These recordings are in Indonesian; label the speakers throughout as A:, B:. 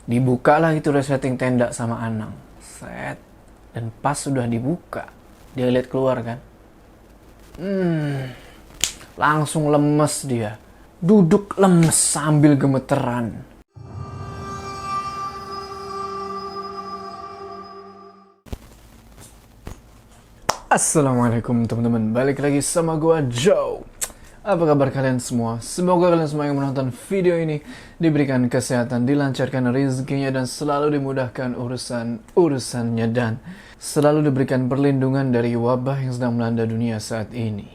A: Dibuka lah itu resleting tenda sama Anang. Set. Dan pas sudah dibuka, dia lihat keluar kan. Langsung lemes dia. Duduk lemes sambil gemeteran. Assalamualaikum teman-teman, balik lagi sama gua Joe. Apa kabar kalian semua? Semoga kalian semua yang menonton video ini diberikan kesehatan, dilancarkan rezekinya, dan selalu dimudahkan urusannya, dan selalu diberikan perlindungan dari wabah yang sedang melanda dunia saat ini.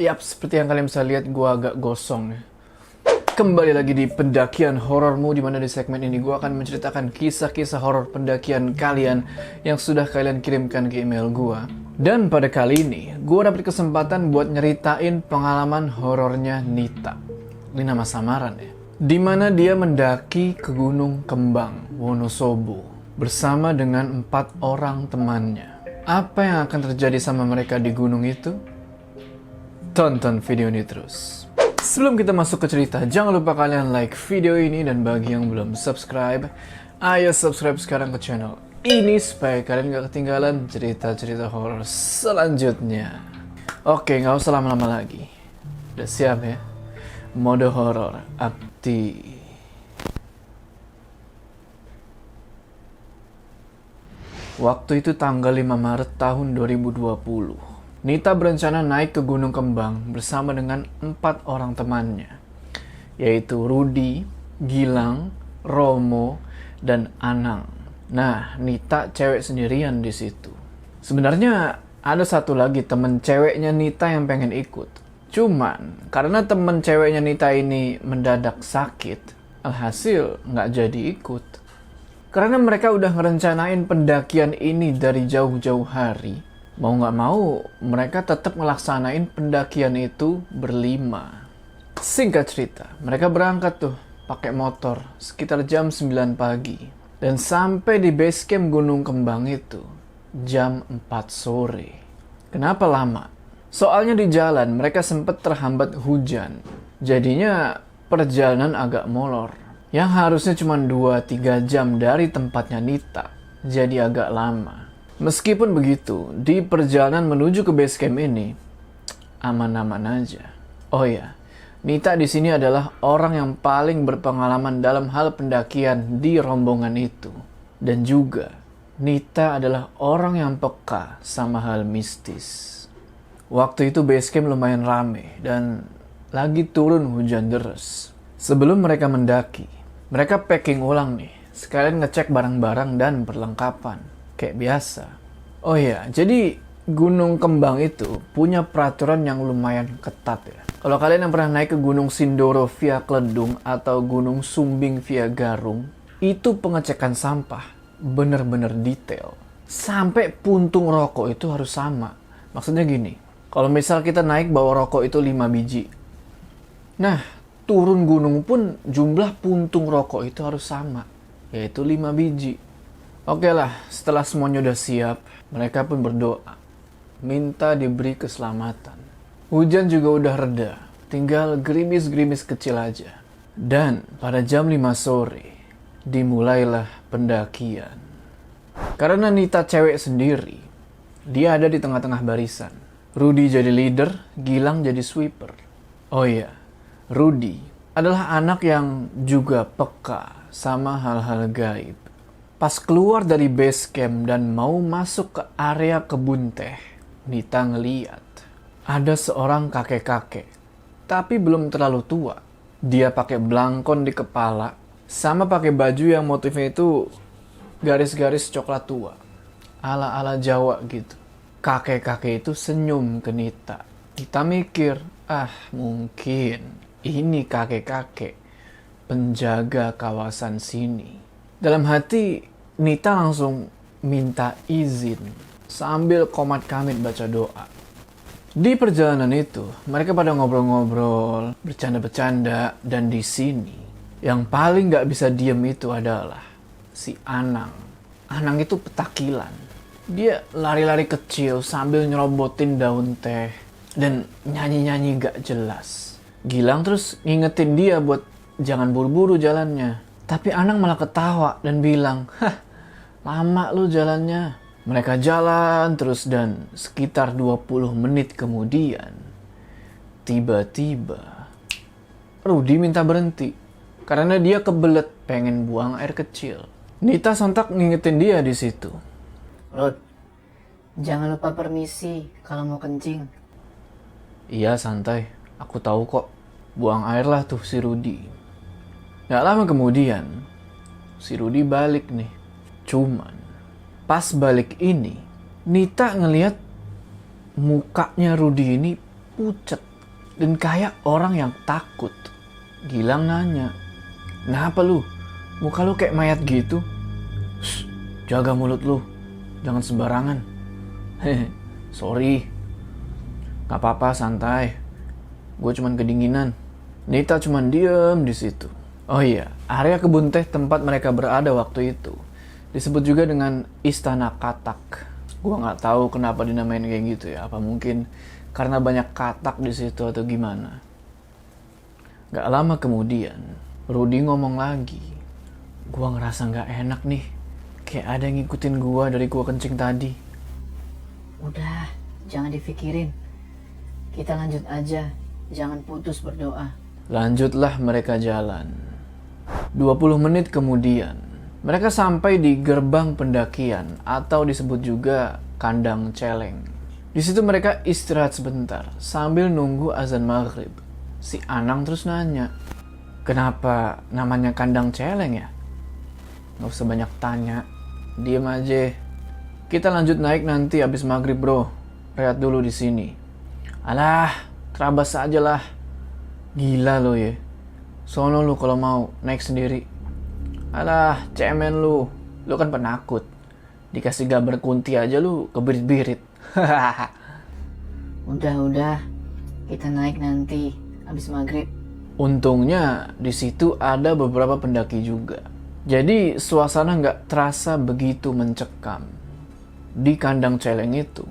A: Yap, seperti yang kalian bisa lihat, gua agak gosong ya. Kembali lagi di pendakian horormu, dimana di segmen ini gue akan menceritakan kisah-kisah horor pendakian kalian yang sudah kalian kirimkan ke email gue. Dan pada kali ini, gue dapet kesempatan buat nyeritain pengalaman horornya Nita. Ini nama samaran ya. Dimana dia mendaki ke Gunung Kembang, Wonosobo, bersama dengan 4 orang temannya. Apa yang akan terjadi sama mereka di gunung itu? Tonton video ini terus. Sebelum kita masuk ke cerita, jangan lupa kalian like video ini, dan bagi yang belum subscribe, ayo subscribe sekarang ke channel ini supaya kalian gak ketinggalan cerita-cerita horor selanjutnya. Oke, gak usah lama-lama lagi. Udah siap ya? Mode horor aktif. Waktu itu tanggal 5 Maret tahun 2020. Nita berencana naik ke Gunung Kembang bersama dengan 4 orang temannya, yaitu Rudi, Gilang, Romo, dan Anang. Nah, Nita cewek sendirian di situ. Sebenarnya ada satu lagi temen ceweknya Nita yang pengen ikut. Cuman karena temen ceweknya Nita ini mendadak sakit, alhasil nggak jadi ikut. Karena mereka udah ngerencanain pendakian ini dari jauh-jauh hari, mau nggak mau, mereka tetap ngelaksanain pendakian itu berlima. Singkat cerita, mereka berangkat tuh pakai motor sekitar jam 9 pagi. Dan sampai di base camp Gunung Kembang itu jam 4 sore. Kenapa lama? Soalnya di jalan mereka sempat terhambat hujan. Jadinya perjalanan agak molor. Yang harusnya cuma 2-3 jam dari tempatnya Nita, jadi agak lama. Meskipun begitu, di perjalanan menuju ke base camp ini aman-aman aja. Oh ya, Nita di sini adalah orang yang paling berpengalaman dalam hal pendakian di rombongan itu. Dan juga, Nita adalah orang yang peka sama hal mistis. Waktu itu base camp lumayan rame dan lagi turun hujan deras. Sebelum mereka mendaki, mereka packing ulang nih, sekalian ngecek barang-barang dan perlengkapan. Kayak biasa. Oh iya, jadi Gunung Kembang itu punya peraturan yang lumayan ketat ya. Kalau kalian yang pernah naik ke Gunung Sindoro via Kledung atau Gunung Sumbing via Garung, itu pengecekan sampah bener-bener detail. Sampai puntung rokok itu harus sama. Maksudnya gini, kalau misal kita naik bawa rokok itu 5 biji. Nah, turun gunung pun jumlah puntung rokok itu harus sama, yaitu 5 biji. Oke lah, setelah semuanya udah siap, mereka pun berdoa, minta diberi keselamatan. Hujan juga udah reda, tinggal gerimis-gerimis kecil aja. Dan pada jam 5 sore, dimulailah pendakian. Karena Nita cewek sendiri, dia ada di tengah-tengah barisan. Rudi jadi leader, Gilang jadi sweeper. Oh iya, Rudi adalah anak yang juga peka sama hal-hal gaib. Pas keluar dari base camp dan mau masuk ke area kebun teh, Nita ngeliat ada seorang kakek-kakek, tapi belum terlalu tua. Dia pakai blangkon di kepala, sama pakai baju yang motifnya itu garis-garis coklat tua, ala-ala Jawa gitu. Kakek-kakek itu senyum ke Nita. Nita mikir, mungkin ini kakek-kakek penjaga kawasan sini. Dalam hati, Nita langsung minta izin sambil komat kamit baca doa. Di perjalanan itu, mereka pada ngobrol-ngobrol, bercanda-bercanda, dan di sini, yang paling gak bisa diem itu adalah si Anang. Anang itu petakilan. Dia lari-lari kecil sambil nyerobotin daun teh dan nyanyi-nyanyi gak jelas. Gilang terus ngingetin dia buat jangan buru-buru jalannya. Tapi Anang malah ketawa dan bilang, "Hah, lama lu jalannya." Mereka jalan terus dan sekitar 20 menit kemudian, tiba-tiba Rudy minta berhenti karena dia kebelet pengen buang air kecil. Nita sontak ngingetin dia di situ.
B: Rod, jangan lupa permisi kalau mau kencing.
A: Iya santai, aku tahu kok. Buang air lah tuh si Rudy. Gak lama kemudian, si Rudy balik nih. Cuman, pas balik ini, Nita ngeliat mukanya Rudy ini pucet. Dan kayak orang yang takut. Gilang nanya, "Kenapa lu? Muka lu kayak mayat gitu?" "Shh, jaga mulut lu. Jangan sembarangan." "Hehe, sorry. Gak apa-apa, santai. Gue cuman kedinginan." Nita cuman diem di situ. Oh iya, area kebun teh tempat mereka berada waktu itu disebut juga dengan Istana Katak. Gue nggak tahu kenapa dinamain kayak gitu ya. Apa mungkin karena banyak katak di situ atau gimana? Gak lama kemudian, Rudy ngomong lagi. Gue ngerasa nggak enak nih. Kayak ada yang ngikutin gue dari gue kencing tadi.
B: Udah, jangan dipikirin. Kita lanjut aja, jangan putus berdoa.
A: Lanjutlah mereka jalan. 20 menit kemudian, mereka sampai di gerbang pendakian atau disebut juga kandang celeng. Di situ mereka istirahat sebentar sambil nunggu azan maghrib. Si Anang terus nanya, "Kenapa namanya kandang celeng ya?" Gak usah banyak tanya, diem aja. "Kita lanjut naik nanti abis maghrib bro. Rehat dulu di sini." "Alah, terabas aja lah." "Gila lo ya. Sono lu kalau mau naik sendiri." "Alah, cemen lu. Lu kan penakut. Dikasih gambar kunti aja lu kebirit-birit."
B: Udah, kita naik nanti habis maghrib.
A: Untungnya di situ ada beberapa pendaki juga. Jadi suasana nggak terasa begitu mencekam. Di kandang celeng itu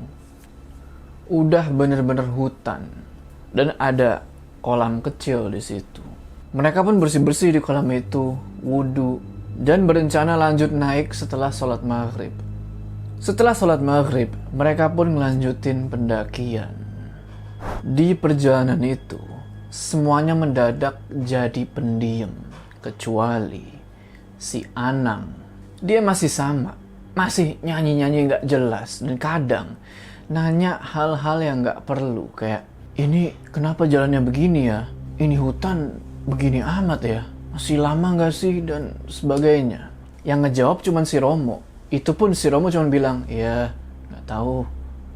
A: udah bener-bener hutan dan ada kolam kecil di situ. Mereka pun bersih-bersih di kolam itu, wudhu, dan berencana lanjut naik setelah sholat maghrib. Setelah sholat maghrib, mereka pun ngelanjutin pendakian. Di perjalanan itu, semuanya mendadak jadi pendiam, kecuali si Anang. Dia masih sama, masih nyanyi-nyanyi gak jelas, dan kadang nanya hal-hal yang gak perlu, kayak, "Ini kenapa jalannya begini ya? Ini hutan begini amat ya? Masih lama gak sih?" Dan sebagainya. Yang ngejawab cuman si Romo. Itu pun si Romo cuman bilang, "Ya, gak tahu.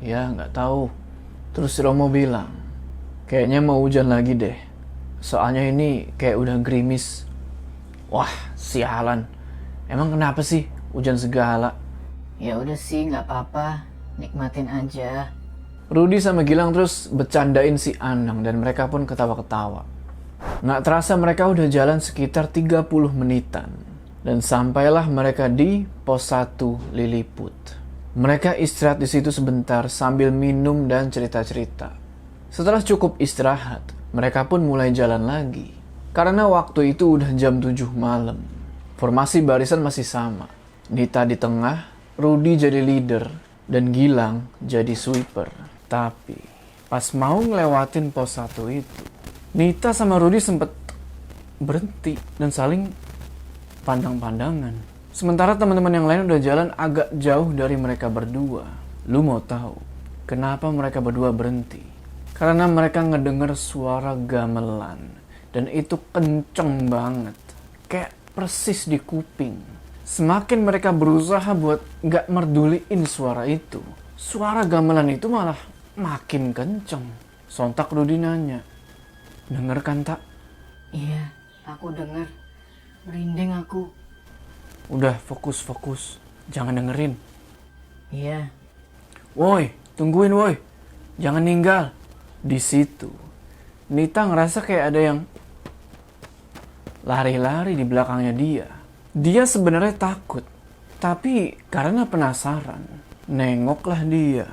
A: Ya, gak tahu." Terus si Romo bilang, "Kayaknya mau hujan lagi deh. Soalnya ini kayak udah gerimis." Wah, sialan. Emang kenapa sih hujan segala?
B: Ya udah sih, nggak apa-apa. Nikmatin aja.
A: Rudy sama Gilang terus bercandain si Anang dan mereka pun ketawa-ketawa. Nggak terasa mereka udah jalan sekitar 30 menitan. Dan sampailah mereka di pos 1 Liliput. Mereka istirahat di situ sebentar sambil minum dan cerita-cerita. Setelah cukup istirahat, mereka pun mulai jalan lagi. Karena waktu itu udah jam 7 malam. Formasi barisan masih sama. Nita di tengah, Rudy jadi leader, dan Gilang jadi sweeper. Tapi, pas mau ngelewatin pos 1 itu, Nita sama Rudy sempet berhenti dan saling pandang-pandangan. Sementara teman-teman yang lain udah jalan agak jauh dari mereka berdua. Lu mau tahu kenapa mereka berdua berhenti? Karena mereka ngedenger suara gamelan. Dan itu kenceng banget. Kayak persis di kuping. Semakin mereka berusaha buat gak merduliin suara itu, suara gamelan itu malah makin kenceng. Sontak Rudy nanya, "Denger kan tak?"
B: Iya, aku denger. Merinding aku.
A: Udah fokus, jangan dengerin.
B: Iya.
A: Woi, tungguin woi, jangan ninggal. Di situ, Nita ngerasa kayak ada yang lari-lari di belakangnya dia. Dia sebenarnya takut, tapi karena penasaran, nengoklah dia.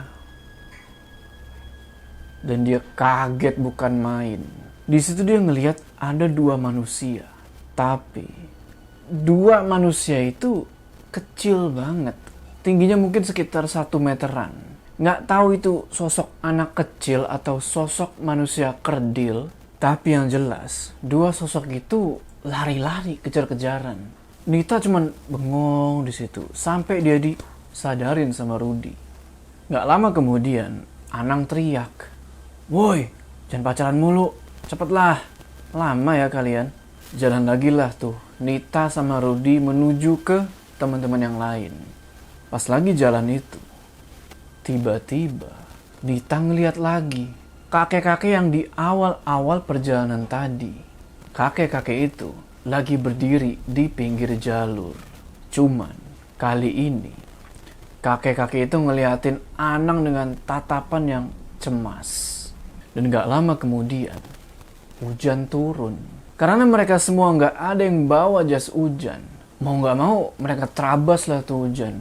A: Dan dia kaget bukan main. Di situ dia ngelihat ada 2 manusia, tapi dua manusia itu kecil banget. Tingginya mungkin sekitar 1 meteran. Nggak tahu itu sosok anak kecil atau sosok manusia kerdil. Tapi yang jelas, dua sosok itu lari-lari kejar-kejaran. Nita cuman bengong di situ sampai dia disadarin sama Rudy. Nggak lama kemudian, Anang teriak, "Woi, jangan pacaran mulu, cepetlah. Lama ya kalian." Jalan lagi lah tuh, Nita sama Rudy menuju ke teman-teman yang lain. Pas lagi jalan itu, tiba-tiba Nita ngeliat lagi kakek-kakek yang di awal-awal perjalanan tadi. Kakek-kakek itu lagi berdiri di pinggir jalur. Cuman kali ini kakek-kakek itu ngeliatin Anang dengan tatapan yang cemas. Dan gak lama kemudian hujan turun. Karena mereka semua gak ada yang bawa jas hujan. Mau gak mau mereka terabas lah tuh hujan.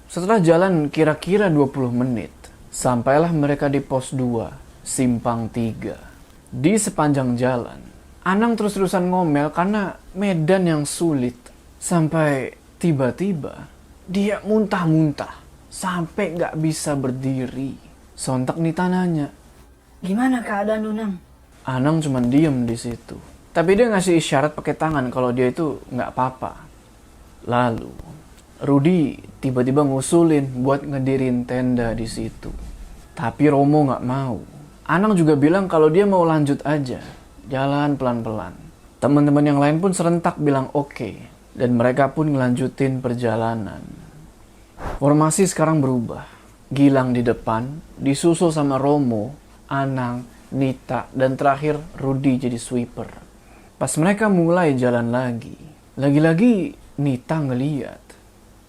A: Setelah jalan kira-kira 20 menit, sampailah mereka di pos 2, Simpang 3. Di sepanjang jalan, Anang terus-terusan ngomel karena medan yang sulit. Sampai tiba-tiba dia muntah-muntah sampai gak bisa berdiri. Sontak Nita nanya,
B: Gimana keadaan lu, Nang?
A: Anang cuma diem di situ. Tapi dia ngasih isyarat pakai tangan kalau dia itu nggak apa-apa. Lalu Rudy tiba-tiba ngusulin buat ngedirin tenda di situ. Tapi Romo nggak mau. Anang juga bilang kalau dia mau lanjut aja, jalan pelan-pelan. Teman-teman yang lain pun serentak bilang oke, dan mereka pun ngelanjutin perjalanan. Formasi sekarang berubah. Gilang di depan, disusul sama Romo, Anang, Nita, dan terakhir Rudy jadi sweeper. Pas mereka mulai jalan lagi-lagi Nita ngeliat.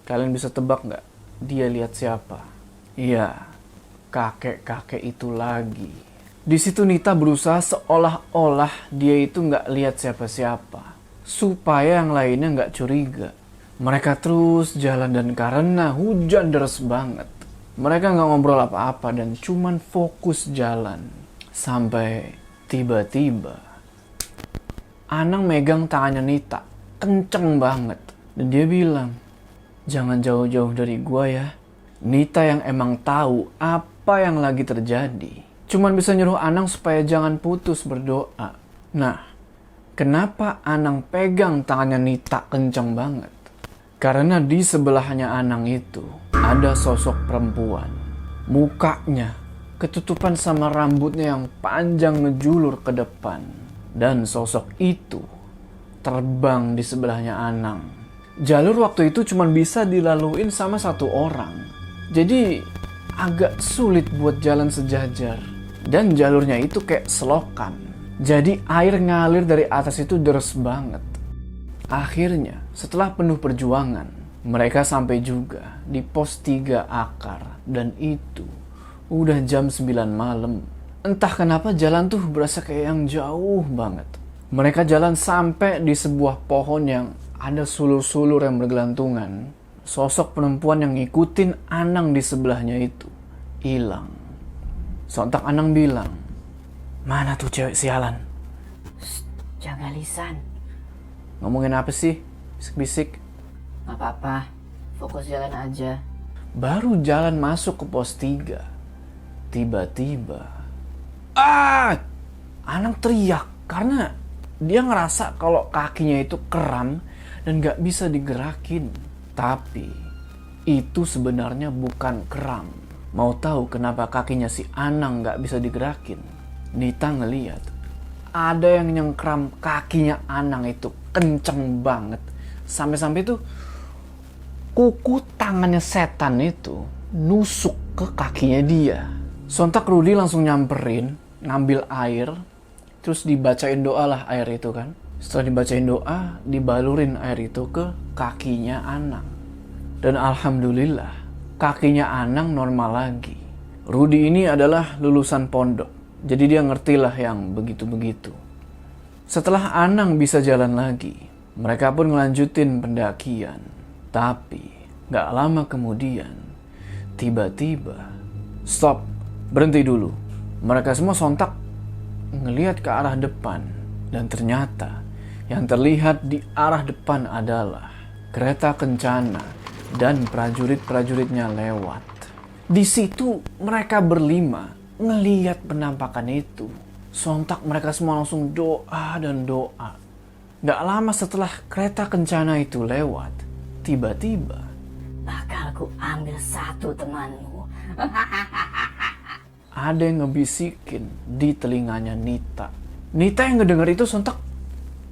A: Kalian bisa tebak nggak? Dia lihat siapa? Iya, kakek-kakek itu lagi. Di situ Nita berusaha seolah-olah dia itu nggak lihat siapa-siapa, supaya yang lainnya nggak curiga. Mereka terus jalan dan karena hujan deras banget, mereka nggak ngobrol apa-apa dan cuman fokus jalan. Sampai tiba-tiba Anang megang tangannya Nita, kenceng banget. Dan dia bilang, "Jangan jauh-jauh dari gua ya." Nita yang emang tahu apa yang lagi terjadi, cuman bisa nyuruh Anang supaya jangan putus berdoa. Nah, kenapa Anang pegang tangannya Nita kenceng banget? Karena di sebelahnya Anang itu ada sosok perempuan. Mukanya ketutupan sama rambutnya yang panjang ngejulur ke depan. Dan sosok itu terbang di sebelahnya Anang. Jalur waktu itu cuma bisa dilaluin sama satu orang. Jadi agak sulit buat jalan sejajar. Dan jalurnya itu kayak selokan. Jadi air ngalir dari atas itu deras banget. Akhirnya setelah penuh perjuangan, mereka sampai juga di pos 3 Akar. Dan itu udah jam 9 malam. Entah kenapa jalan tuh berasa kayak yang jauh banget. Mereka jalan sampai di sebuah pohon yang ada sulur-sulur yang bergelantungan. Sosok perempuan yang ngikutin Anang di sebelahnya itu hilang. Sontak Anang bilang, "Mana tuh cewek sialan?"
B: Jaga lisan.
A: Ngomongin apa sih? Bisik-bisik.
B: Gak apa-apa, fokus jalan aja.
A: Baru jalan masuk ke pos 3. Tiba-tiba Anang teriak karena dia ngerasa kalau kakinya itu kram dan gak bisa digerakin. Tapi itu sebenarnya bukan kram. Mau tahu kenapa kakinya si Anang gak bisa digerakin? Nita ngeliat ada yang nyengkram kakinya Anang itu kenceng banget. Sampai-sampai tuh kuku tangannya setan itu nusuk ke kakinya dia. Sontak Rudy langsung nyamperin, ngambil air, terus dibacain doa lah air itu kan. Setelah dibacain doa, dibalurin air itu ke kakinya Anang. Dan alhamdulillah, kakinya Anang normal lagi. Rudy ini adalah lulusan pondok, jadi dia ngerti lah yang begitu-begitu. Setelah Anang bisa jalan lagi, mereka pun ngelanjutin pendakian. Tapi, gak lama kemudian, tiba-tiba, stop, berhenti dulu. Mereka semua sontak ngelihat ke arah depan dan ternyata Yang terlihat di arah depan adalah kereta kencana dan prajurit-prajuritnya lewat. Di situ mereka berlima ngeliat penampakan itu. Sontak mereka semua langsung doa dan doa. Gak lama setelah kereta kencana itu lewat, tiba-tiba
B: Bakal ku ambil satu temanmu.
A: ada yang ngebisikin di telinganya Nita. Nita yang ngedenger itu sontak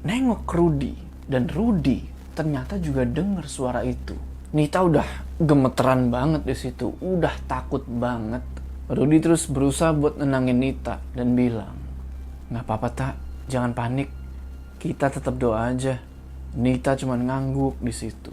A: nengok ke Rudy. Dan Rudy ternyata juga denger suara itu. Nita udah gemeteran banget di situ, udah takut banget. Rudy terus berusaha buat nenangin Nita dan bilang, "Nggak apa-apa tak, jangan panik. Kita tetap doa aja." Nita cuma ngangguk di situ.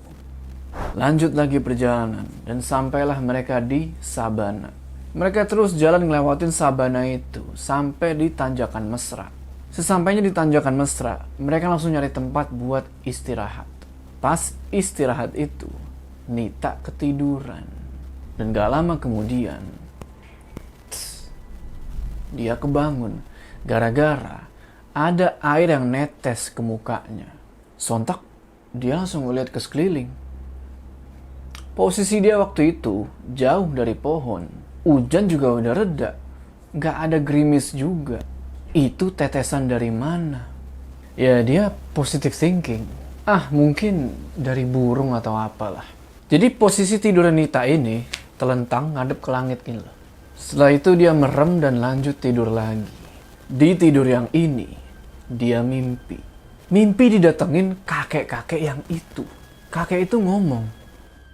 A: Lanjut lagi perjalanan dan sampailah mereka di Sabana. Mereka terus jalan ngelewatin Sabana itu sampai di Tanjakan Mesra. Sesampainya di Tanjakan Mesra, mereka langsung nyari tempat buat istirahat. Pas istirahat itu, Nita ketiduran. Dan gak lama kemudian, dia kebangun gara-gara ada air yang netes ke mukanya. Sontak, dia langsung ngeliat ke sekeliling. Posisi dia waktu itu jauh dari pohon. Hujan juga udah reda. Gak ada gerimis juga. Itu tetesan dari mana? Ya dia positive thinking. Mungkin dari burung atau apalah. Jadi posisi tidur Nita ini telentang ngadep ke langit gini loh. Setelah itu dia merem dan lanjut tidur lagi. Di tidur yang ini, dia mimpi. Mimpi didatengin kakek-kakek yang itu. Kakek itu ngomong,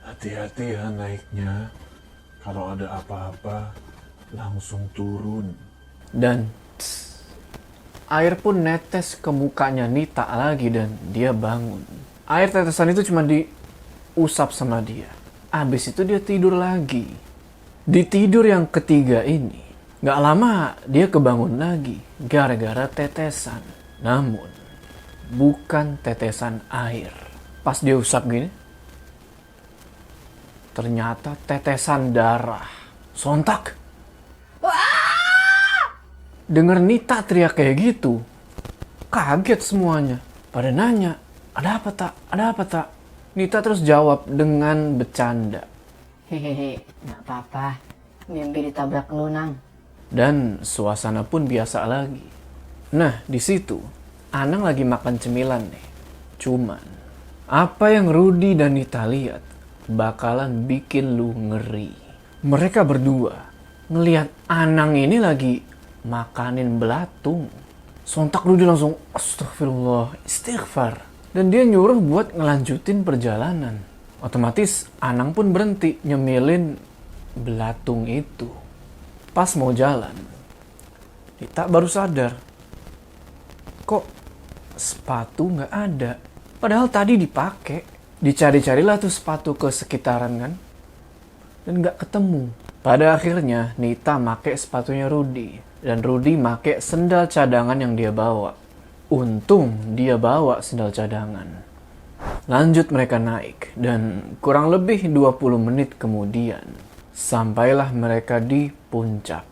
C: "Hati-hati ya naiknya. Kalau ada apa-apa, langsung turun."
A: dan air pun netes ke mukanya Nita lagi dan dia bangun. Air tetesan itu cuma diusap sama dia. Abis itu dia tidur lagi. Di tidur yang ketiga ini, gak lama dia kebangun lagi gara-gara tetesan. Namun, bukan tetesan air. Pas dia usap gini, ternyata tetesan darah. Sontak. Dengar Nita teriak kayak gitu, kaget semuanya. Pada nanya, ada apa tak? Ada apa tak? Nita terus jawab dengan bercanda.
B: Hehehe, nggak apa-apa. Mimpi ditabrak lunang.
A: Dan suasana pun biasa lagi. Nah, di situ Anang lagi makan cemilan nih. Cuman, apa yang Rudy dan Nita lihat bakalan bikin lu ngeri. Mereka berdua ngelihat Anang ini lagi makanin belatung. Sontak Rudy langsung astagfirullah, istighfar. Dan dia nyuruh buat ngelanjutin perjalanan. Otomatis Anang pun berhenti nyemilin belatung itu. Pas mau jalan, Nita baru sadar, kok sepatu nggak ada. Padahal tadi dipakai. Dicari-carilah tuh sepatu ke sekitaran kan. Dan nggak ketemu. Pada akhirnya Nita make sepatunya Rudy. Dan Rudy make sendal cadangan yang dia bawa. Untung dia bawa sendal cadangan. Lanjut mereka naik. Dan kurang lebih 20 menit kemudian, sampailah mereka di puncak.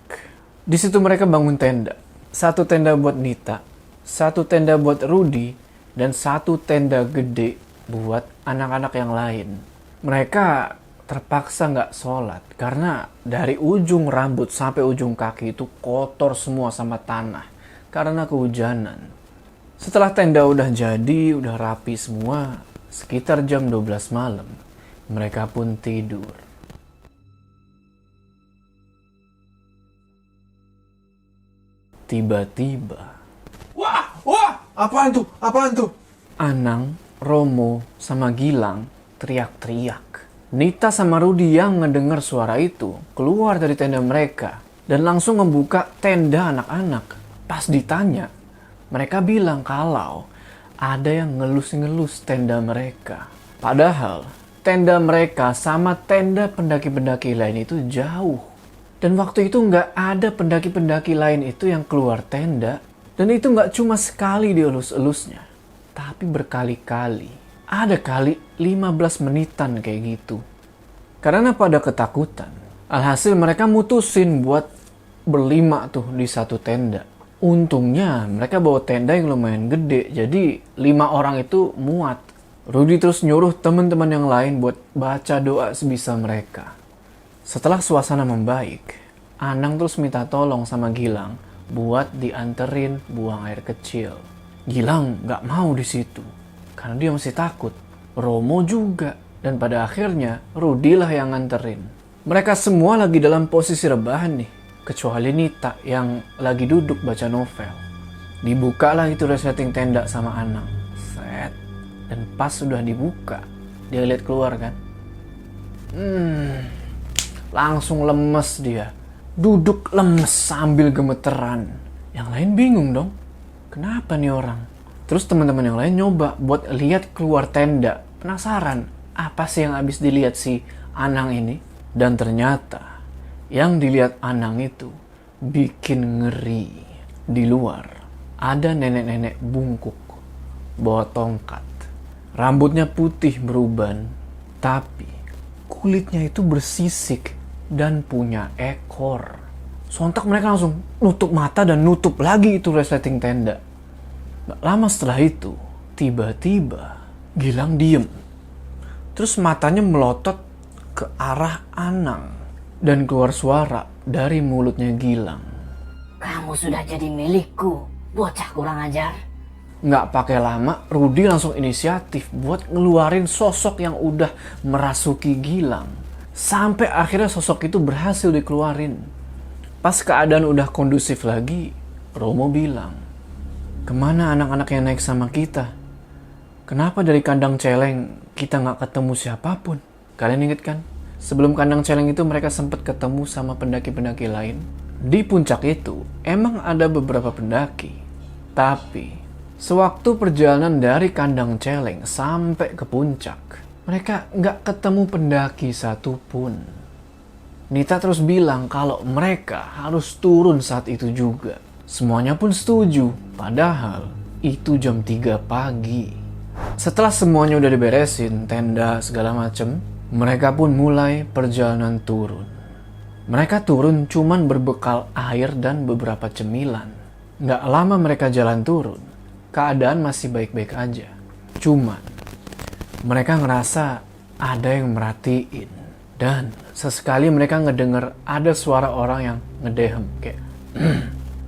A: Di situ mereka bangun tenda. Satu tenda buat Nita, satu tenda buat Rudy, dan satu tenda gede buat anak-anak yang lain. Mereka terpaksa nggak sholat karena dari ujung rambut sampai ujung kaki itu kotor semua sama tanah karena kehujanan. Setelah tenda udah jadi, udah rapi semua, sekitar jam 12 malam, mereka pun tidur. Tiba-tiba,
C: Wah, apaan tuh? Apaan tuh?
A: Anang, Romo, sama Gilang teriak-teriak. Nita sama Rudy yang ngedengar suara itu keluar dari tenda mereka dan langsung membuka tenda anak-anak. Pas ditanya, mereka bilang kalau ada yang ngelus-ngelus tenda mereka. Padahal tenda mereka sama tenda pendaki-pendaki lain itu jauh. Dan waktu itu nggak ada pendaki-pendaki lain itu yang keluar tenda. Dan itu nggak cuma sekali dielus-elusnya, tapi berkali-kali. Ada kali 15 menitan kayak gitu. Karena pada ketakutan, alhasil mereka mutusin buat berlima tuh di satu tenda. Untungnya mereka bawa tenda yang lumayan gede, jadi 5 orang itu muat. Rudy terus nyuruh teman-teman yang lain buat baca doa sebisa mereka. Setelah suasana membaik, Anang terus minta tolong sama Gilang buat dianterin buang air kecil. Gilang gak mau di situ karena dia masih takut. Romo juga, dan pada akhirnya Rudy lah yang nganterin. Mereka semua lagi dalam posisi rebahan nih, kecuali Nita yang lagi duduk baca novel. Dibukalah itu resleting tenda sama Anang. Set. Dan pas sudah dibuka, dia lihat keluar kan. Langsung lemes dia. Duduk lemes sambil gemeteran. Yang lain bingung dong. Kenapa nih orang? Terus teman-teman yang lain nyoba buat lihat keluar tenda. Penasaran, apa sih yang habis dilihat si Anang ini? Dan ternyata yang dilihat Anang itu bikin ngeri. Di luar ada nenek-nenek bungkuk bawa tongkat. Rambutnya putih beruban, tapi kulitnya itu bersisik dan punya ekor. Sontak mereka langsung nutup mata dan nutup lagi itu resleting tenda. Gak lama setelah itu, tiba-tiba Gilang diem. Terus matanya melotot ke arah Anang. Dan keluar suara dari mulutnya Gilang.
B: Kamu sudah jadi milikku, bocah kurang ajar.
A: Nggak pakai lama, Rudy langsung inisiatif buat ngeluarin sosok yang udah merasuki Gilang. Sampai akhirnya sosok itu berhasil dikeluarin. Pas keadaan udah kondusif lagi, Romo bilang, "Kemana anak-anak yang naik sama kita? Kenapa dari kandang celeng kita nggak ketemu siapapun?" Kalian inget kan? Sebelum kandang celeng itu mereka sempat ketemu sama pendaki-pendaki lain. Di puncak itu emang ada beberapa pendaki. Tapi sewaktu perjalanan dari kandang celeng sampai ke puncak, mereka nggak ketemu pendaki satupun. Nita terus bilang kalau mereka harus turun saat itu juga. Semuanya pun setuju, padahal itu jam 3 pagi. Setelah semuanya udah diberesin, tenda segala macem, mereka pun mulai perjalanan turun. Mereka turun cuman berbekal air dan beberapa cemilan. Nggak lama mereka jalan turun, keadaan masih baik-baik aja. Cuman, mereka ngerasa ada yang merhatiin. Dan sesekali mereka ngedenger ada suara orang yang ngedehem kayak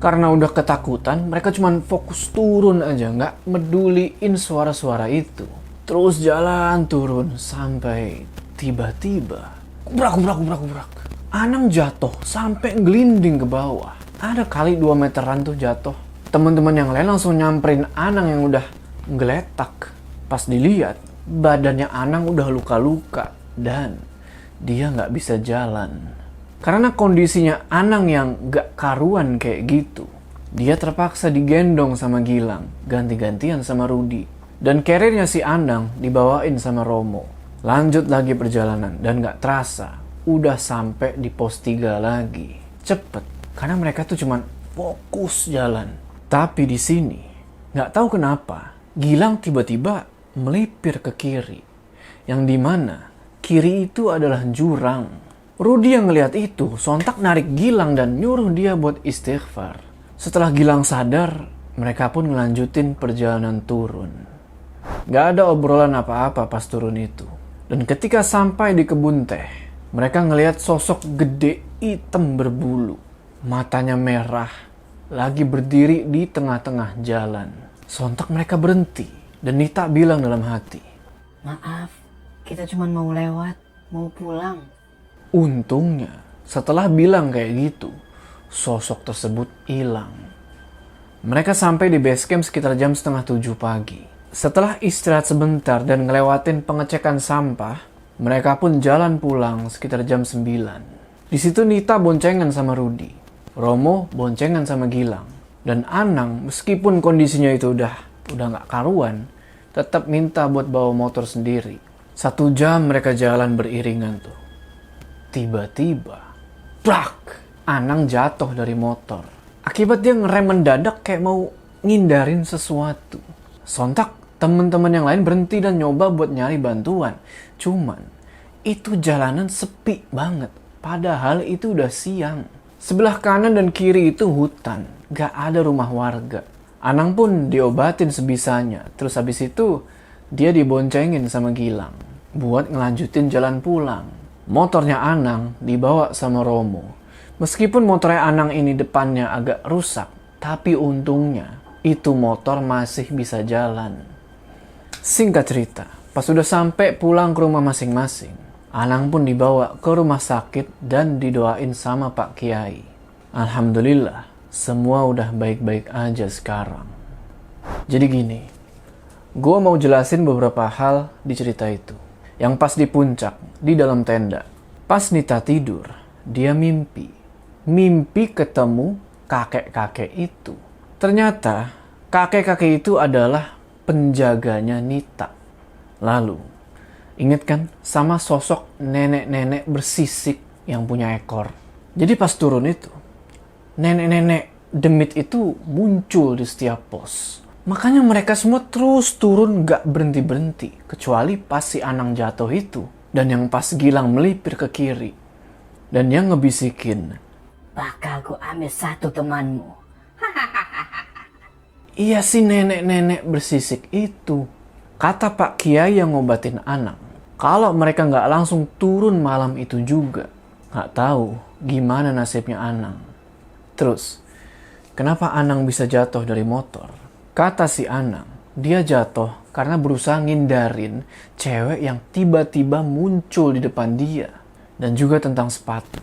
A: Karena udah ketakutan, mereka cuman fokus turun aja, nggak meduliin suara-suara itu. Terus jalan turun sampai tiba-tiba kubrak. Anang jatuh sampai ngelinding ke bawah. Ada kali 2 meteran tuh jatuh. Teman-teman yang lain langsung nyamperin Anang yang udah ngeletak. Pas dilihat, badannya Anang udah luka-luka dan dia nggak bisa jalan. Karena kondisinya Anang yang gak karuan kayak gitu, dia terpaksa digendong sama Gilang, ganti-gantian sama Rudy. Dan carrier-nya si Anang dibawain sama Romo. Lanjut lagi perjalanan dan gak terasa, udah sampai di pos 3 lagi. Cepet, karena mereka tuh cuman fokus jalan. Tapi di sini, gak tahu kenapa, Gilang tiba-tiba melipir ke kiri. Yang dimana kiri itu adalah jurang. Rudy yang ngelihat itu sontak narik Gilang dan nyuruh dia buat istighfar. Setelah Gilang sadar, mereka pun ngelanjutin perjalanan turun. Gak ada obrolan apa-apa pas turun itu. Dan ketika sampai di kebun teh, mereka ngelihat sosok gede hitam berbulu. Matanya merah, lagi berdiri di tengah-tengah jalan. Sontak mereka berhenti dan Nita bilang dalam hati,
B: Maaf, kita cuma mau lewat, mau pulang.
A: Untungnya, setelah bilang kayak gitu, sosok tersebut hilang. Mereka sampai di base camp sekitar jam 6:30 pagi. Setelah istirahat sebentar dan ngelewatin pengecekan sampah, mereka pun jalan pulang sekitar jam 9. Di situ Nita boncengan sama Rudy. Romo boncengan sama Gilang. Dan Anang, meskipun kondisinya itu udah nggak karuan, tetap minta buat bawa motor sendiri. 1 jam mereka jalan beriringan tuh. Tiba-tiba, brak! Anang jatuh dari motor. Akibat dia ngerem mendadak kayak mau ngindarin sesuatu. Sontak, teman-teman yang lain berhenti dan nyoba buat nyari bantuan. Cuman, itu jalanan sepi banget. Padahal itu udah siang. Sebelah kanan dan kiri itu hutan, gak ada rumah warga. Anang pun diobatin sebisanya, terus habis itu dia diboncengin sama Gilang buat ngelanjutin jalan pulang. Motornya Anang dibawa sama Romo. Meskipun motornya Anang ini depannya agak rusak, tapi untungnya itu motor masih bisa jalan. Singkat cerita, pas sudah sampai pulang ke rumah masing-masing, Anang pun dibawa ke rumah sakit dan didoain sama Pak Kiai. Alhamdulillah, semua udah baik-baik aja sekarang. Jadi gini, gue mau jelasin beberapa hal di cerita itu. Yang pas di puncak, di dalam tenda. Pas Nita tidur, dia mimpi ketemu kakek-kakek itu. Ternyata kakek-kakek itu adalah penjaganya Nita. Lalu, inget kan sama sosok nenek-nenek bersisik yang punya ekor. Jadi pas turun itu, nenek-nenek demit itu muncul di setiap pos. Makanya mereka semua terus turun gak berhenti-berhenti. Kecuali pas si Anang jatuh itu. Dan yang pas Gilang melipir ke kiri. Dan yang ngebisikin,
B: Bakal ku ambil satu temanmu.
A: iya si nenek-nenek bersisik itu. Kata Pak Kiai yang ngobatin Anang, kalau mereka nggak langsung turun malam itu juga, nggak tahu gimana nasibnya Anang. Terus, kenapa Anang bisa jatuh dari motor? Kata si Anang, dia jatuh karena berusaha ngindarin cewek yang tiba-tiba muncul di depan dia. Dan juga tentang sepatu.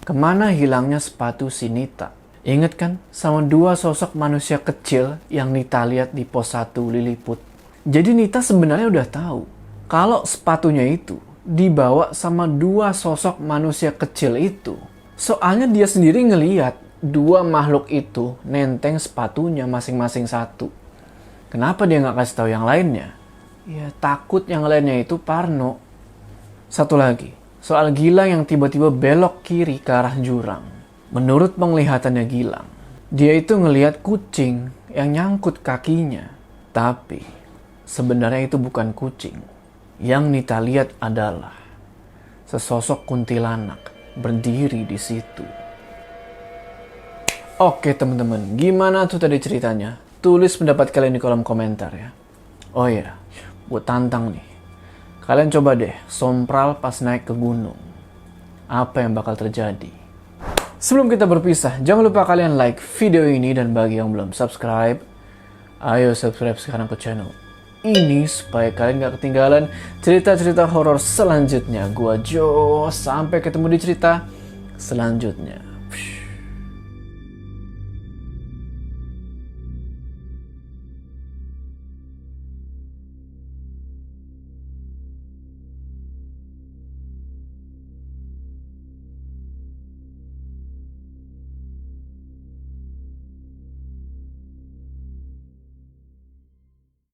A: Kemana hilangnya sepatu si Nita? Ingat kan sama dua sosok manusia kecil yang Nita lihat di pos 1 Liliput. Jadi Nita sebenarnya udah tahu kalau sepatunya itu dibawa sama dua sosok manusia kecil itu. Soalnya dia sendiri ngeliat dua makhluk itu nenteng sepatunya masing-masing satu. Kenapa dia nggak kasih tahu yang lainnya? Ya takut yang lainnya itu parno. Satu lagi, soal Gilang yang tiba-tiba belok kiri ke arah jurang. Menurut penglihatannya Gilang, dia itu ngelihat kucing yang nyangkut kakinya. Tapi sebenarnya itu bukan kucing. Yang Nita lihat adalah sesosok kuntilanak berdiri di situ. Oke teman-teman, gimana tuh tadi ceritanya? Tulis pendapat kalian di kolom komentar ya. Oh iya, buat tantang nih. Kalian coba deh sompral pas naik ke gunung. Apa yang bakal terjadi? Sebelum kita berpisah, jangan lupa kalian like video ini dan bagi yang belum subscribe, ayo subscribe sekarang ke channel ini supaya kalian gak ketinggalan cerita-cerita horor selanjutnya. Gua Jo, sampai ketemu di cerita selanjutnya.